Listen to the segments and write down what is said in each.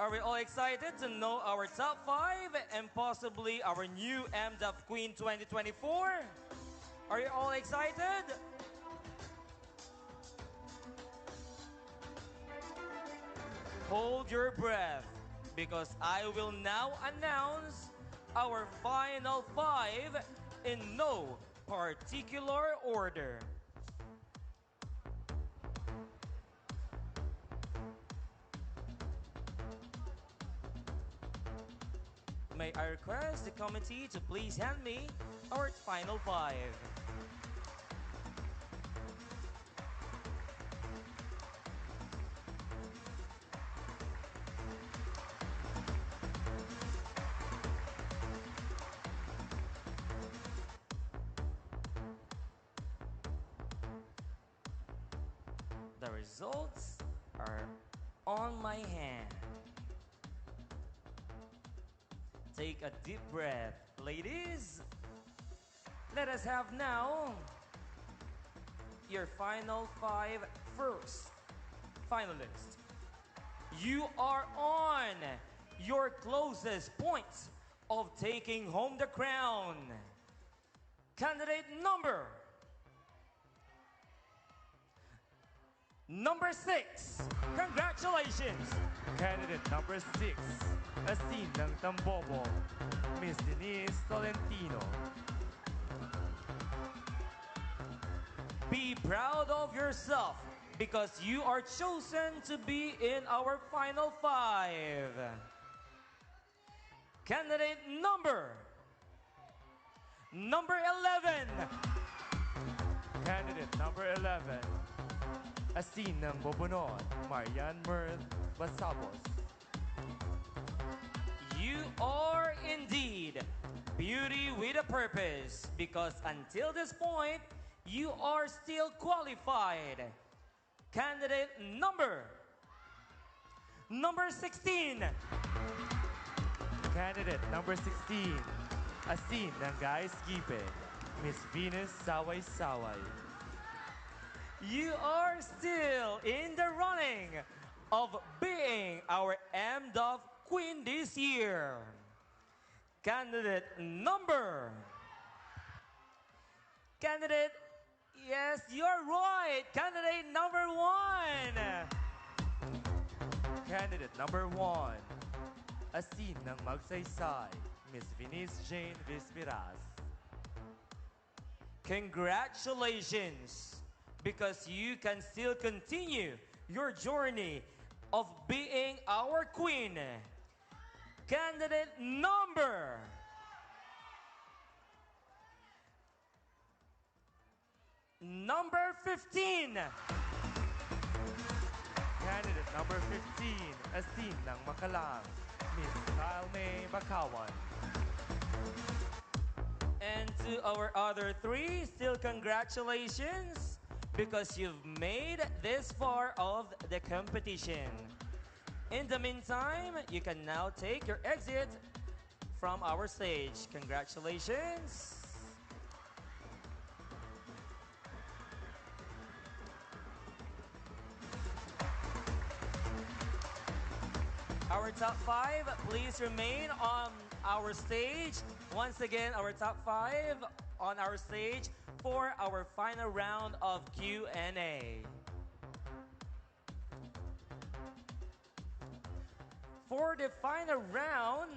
Are we all excited to know our top 5 and possibly our new MDF Queen 2024? Are you all excited? Hold your breath because I will now announce our final 5 in no particular order. May I request the committee to please hand me our final 5. The results are on my hand. Take a deep breath, ladies. Let us have now your final 5 first finalists. You are on your closest point of taking home the crown. Candidate number 6. Congratulations. Candidate number 6, Asin ng Tambobo, Miss Denise Tolentino. Be proud of yourself because you are chosen to be in our final 5. Candidate number 11. Candidate number 11, Asin ng Bobonod, Marian Mirth Basabos. You are indeed beauty with a purpose because until this point, you are still qualified. Candidate number 16. Candidate number 16, Asin ng Guys Gipe, Miss Venus Saway-Saway. You are still in the running of being our MDF Queen this year. Candidate, yes, you're right. Candidate number 1. Candidate number 1, Asin ng Magsaysay, Miss Venice Jane Vispiras. Congratulations, because you can still continue your journey of being our queen. Candidate number 15. Candidate number 15, Asin ng Makalang, Miss Kyle May Bakawan. And to our other 3, still congratulations because you've made this far of the competition. In the meantime, you can now take your exit from our stage. Congratulations. Our top 5, please remain on our stage. Once again, our top 5 on our stage for our final round of Q&A. For the final round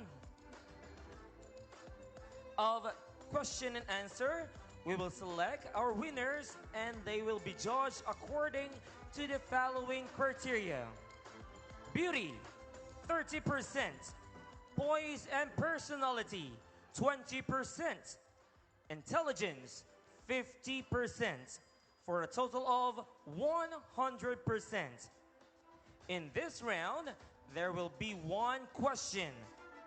of question and answer, we will select our winners and they will be judged according to the following criteria. Beauty, 30%. Poise and personality, 20%. Intelligence, 50%. For a total of 100%. In this round, there will be 1 question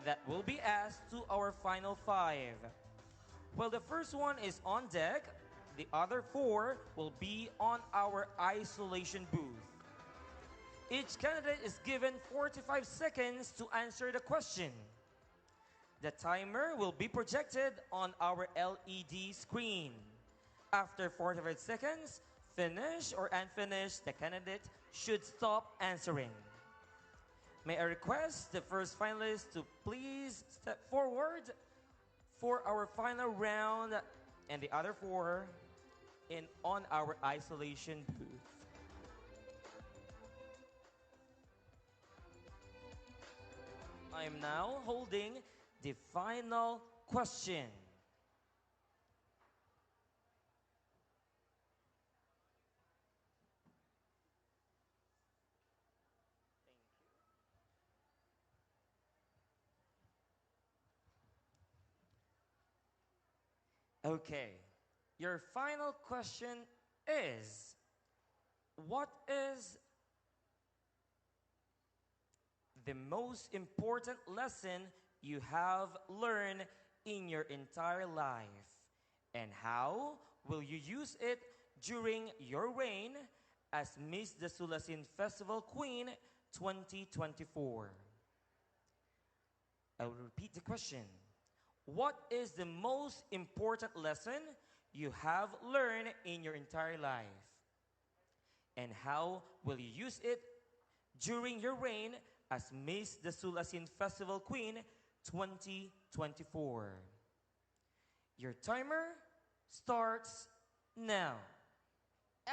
that will be asked to our final 5. Well, the first one is on deck. The other 4 will be on our isolation booth. Each candidate is given 45 seconds to answer the question. The timer will be projected on our LED screen. After 45 seconds, finish or unfinish, the candidate should stop answering. May I request the first finalist to please step forward for our final round and the other four in on our isolation booth. I am now holding the final question. Okay, your final question is, what is the most important lesson you have learned in your entire life? And how will you use it during your reign as Miss the Sulasin Festival Queen 2024? I will repeat the question. What is the most important lesson you have learned in your entire life? And how will you use it during your reign as Miss the Sulasin Festival Queen 2024? Your timer starts now.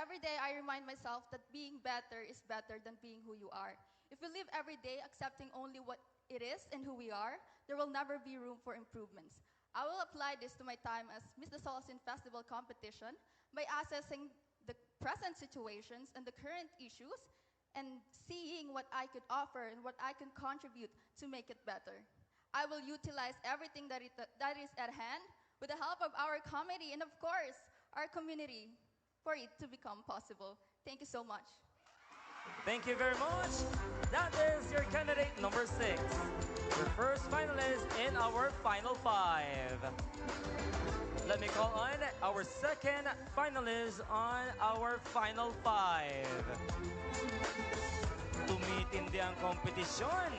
Every day, I remind myself that being better is better than being who you are. If we live every day accepting only what it is and who we are, there will never be room for improvements. I will apply this to my time as Miss the Solasin Festival competition by assessing the present situations and the current issues and seeing what I could offer and what I can contribute to make it better. I will utilize everything that is at hand with the help of our committee and, of course, our community for it to become possible. Thank you so much. Thank you very much. That is your candidate number 6. Your first finalist in our final 5. Let me call on our second finalist on our final 5. Tumitindi ang kompetisyon.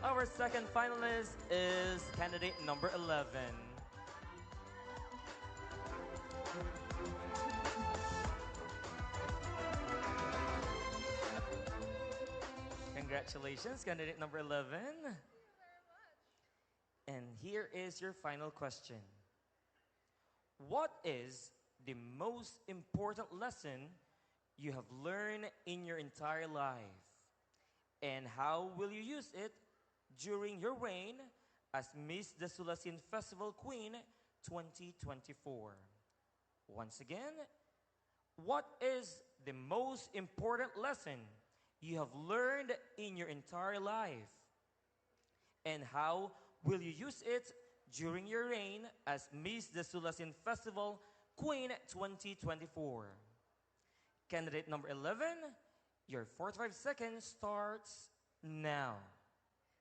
Our second finalist is candidate number 11. Congratulations, candidate number 11. Thank you very much. And here is your final question. What is the most important lesson you have learned in your entire life? And how will you use it during your reign as Miss the Sulasin Festival Queen 2024? Once again, what is the most important lesson you have learned in your entire life? And how will you use it during your reign as Miss the Sulasin Festival Queen 2024? Candidate number 11, your 45 seconds starts now.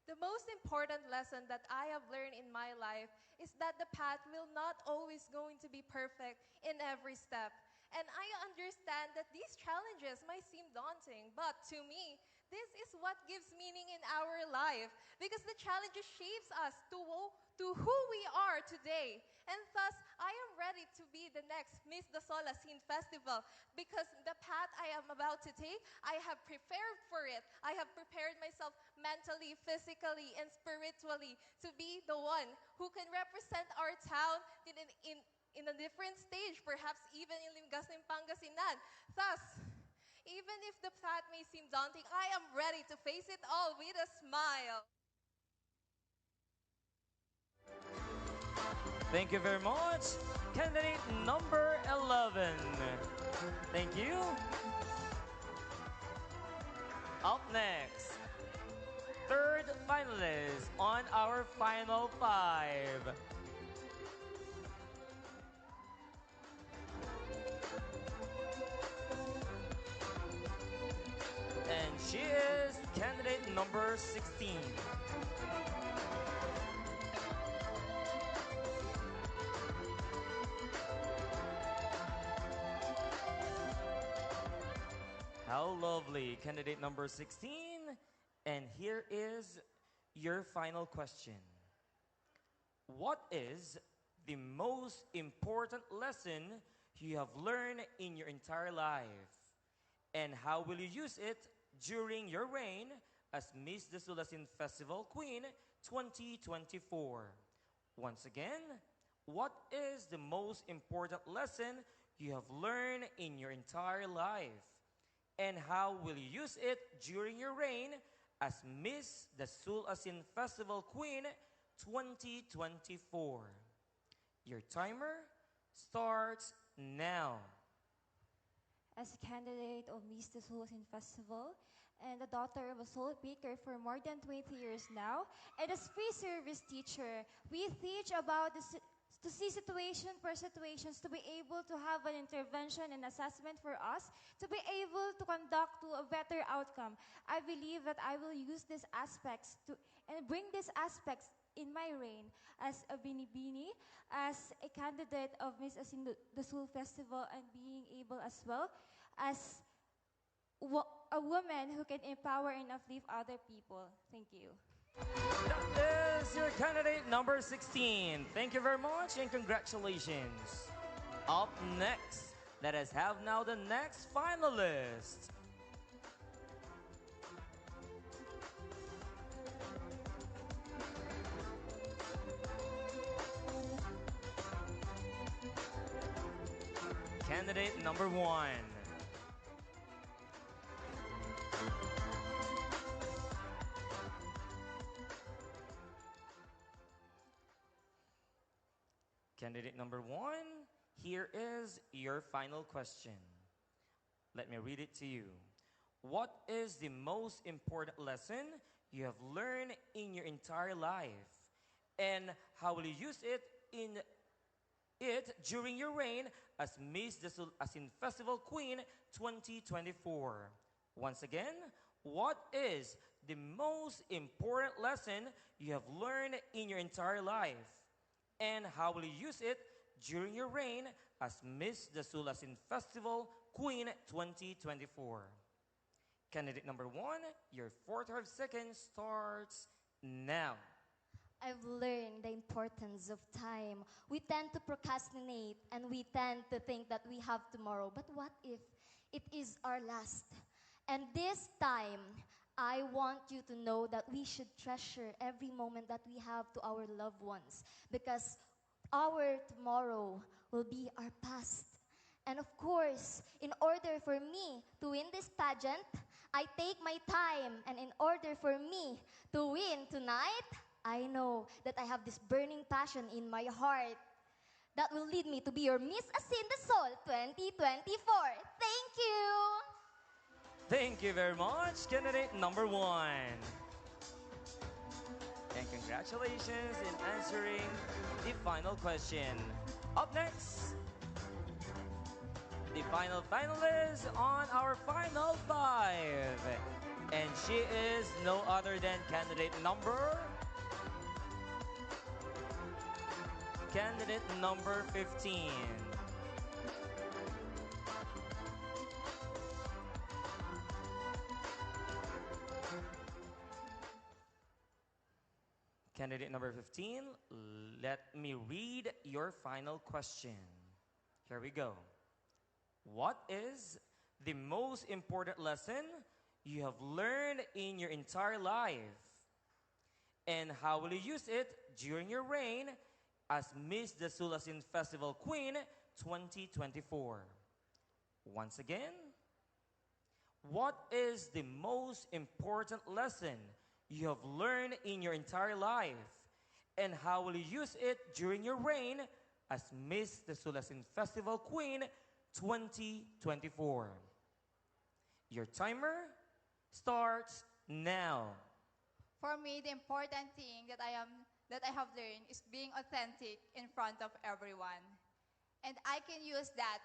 The most important lesson that I have learned in my life is that the path will not always going to be perfect in every step. And I understand that these challenges might seem daunting, but to me, this is what gives meaning in our life because the challenges shapes us to who we are today. And thus, I am ready to be the next Miss Dasol Festival because the path I am about to take, I have prepared for it. I have prepared myself mentally, physically, and spiritually to be the one who can represent our town in a different stage, perhaps even in Ligasnim, Pangasinan. Thus, even if the path may seem daunting, I am ready to face it all with a smile. Thank you very much. Candidate number 11. Thank you. Up next, third finalist on our final 5. And she is candidate number 16. How lovely, candidate number 16. And here is your final question. What is the most important lesson you have learned in your entire life? And how will you use it during your reign as Miss Dasol Asin Festival Queen 2024? Once again, what is the most important lesson you have learned in your entire life? And how will you use it during your reign as Miss Dasol Asin Festival Queen 2024? Your timer starts now. As a candidate of Miss Dasol Festival and a daughter of a soul baker for more than 20 years now, and as free service teacher, we teach about to see situation per situations, to be able to have an intervention and assessment for us, to be able to conduct to a better outcome. I believe that I will use these aspects to and bring these aspects in my reign as a binibini, as a candidate of Miss Asin the Soul Festival, and being able as well as a woman who can empower and uplift other people. Thank you. That is your candidate number 16. Thank you very much and congratulations. Up next, let us have now the next finalist. Candidate number 1. Candidate number 1, here is your final question. Let me read it to you. What is the most important lesson you have learned in your entire life? And how will you use it during your reign as Miss Dasol Asin Festival Queen 2024? Once again, what is the most important lesson you have learned in your entire life? And how will you use it during your reign as Miss Dasol Asin Festival Queen 2024? Candidate number 1, your 45 seconds starts now. I've learned the importance of time. We tend to procrastinate and we tend to think that we have tomorrow. But what if it is our last? And this time, I want you to know that we should treasure every moment that we have to our loved ones, because our tomorrow will be our past. And of course, in order for me to win this pageant, I take my time. And in order for me to win tonight, I know that I have this burning passion in my heart that will lead me to be your Miss Asin the Soul 2024. Thank you! Thank you very much, candidate number 1. And congratulations in answering the final question. Up next, the final finalist on our final 5. And she is no other than candidate number 15. Candidate number 15, let me read your final question. Here we go. What is the most important lesson you have learned in your entire life? And how will you use it during your reign as Miss Dasol Asin Festival Queen 2024? Once again, what is the most important lesson you have learned in your entire life? And how will you use it during your reign as Miss Dasol Asin Festival Queen 2024? Your timer starts now. For me, the important thing that I have learned is being authentic in front of everyone. And I can use that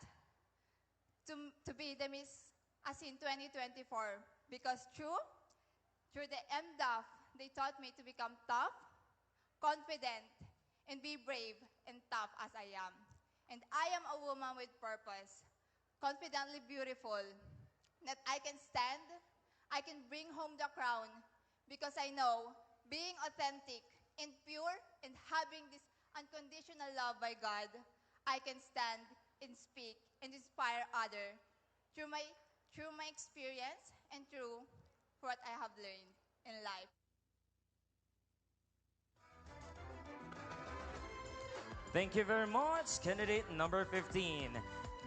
to be the Miss Asin 2024, because through the MDAF, they taught me to become tough, confident, and be brave and tough as I am. And I am a woman with purpose, confidently beautiful, that I can stand, I can bring home the crown, because I know being authentic and pure and having this unconditional love by God, I can stand and speak and inspire others through my experience and through what I have learned in life. Thank you very much, candidate number 15.